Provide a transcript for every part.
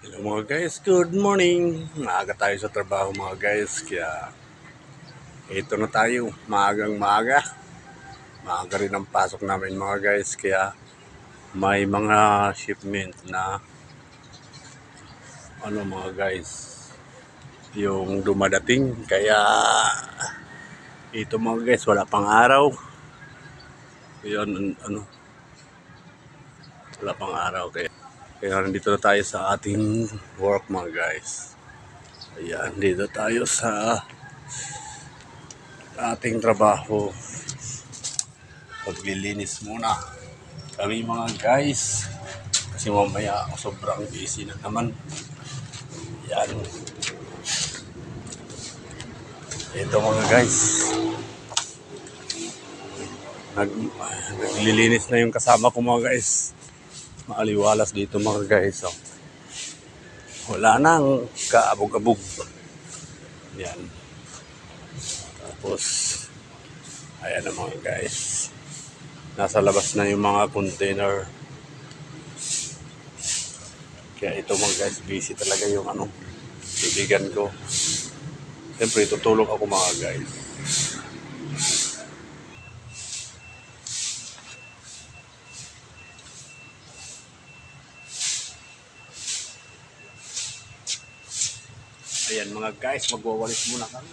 Hello mga guys, good morning. Maaga tayo sa trabaho mga guys, kaya ito na tayo, maagang maaga. Maaga rin ang pasok namin mga guys, kaya may mga shipment na mga guys, yung dumadating. Kaya ito mga guys, wala pang araw. Yan, wala pang araw. Kaya nandito na tayo sa ating work mga guys. Ayan, dito tayo sa ating trabaho. Paglilinis muna kami mga guys kasi mamaya sobrang busy na naman. Yan, ito mga guys, naglilinis na yung kasama ko mga guys. Maaliwalas dito mga guys, oh. Wala nang kaabog-abog. Yan, tapos ayan na mga guys, nasa labas na yung mga container. Kaya ito mga guys, busy talaga yung bibigan ko. Siyempre tutulong ako mga guys. Ayan mga guys, magwawalis muna kami.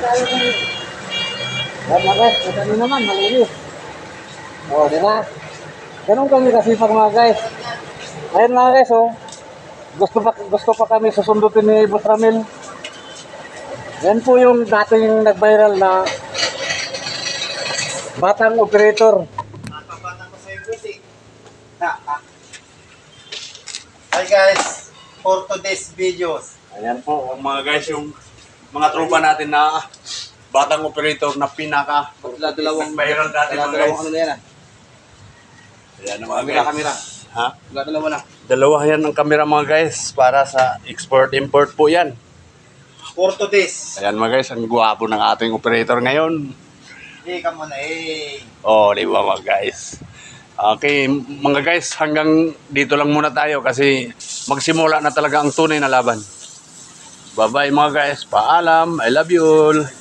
tayo ng... Yan mga guys, ito nyo naman, malinis. O, di ba? Ganun kami kasi pag mga guys. Ayun mga guys, oh. Gusto pa kami susundutin ni Boss Ramil. Yan po yung dating nag-viral na batang operator. Napabata ko sa iyo, Gusi. Hi guys, for today's videos. Ayan po, mga guys, yung mga tropa natin na batang operator na pinaka Dalawang viral dati mga guys. ano na yan ah. Ayan ang mga guys. Kamera. Ha? Dalawa na. Dalawa yan ang kamera mga guys para sa export-import po yan. For today's. Ayan mga guys, ang gwapo ng ating operator ngayon. Ka muna eh. Oh, di ba mga guys? Okay, mga guys, hanggang dito lang muna tayo kasi magsimula na talaga ang tunay na laban. Bye-bye mga guys. Paalam. I love you all.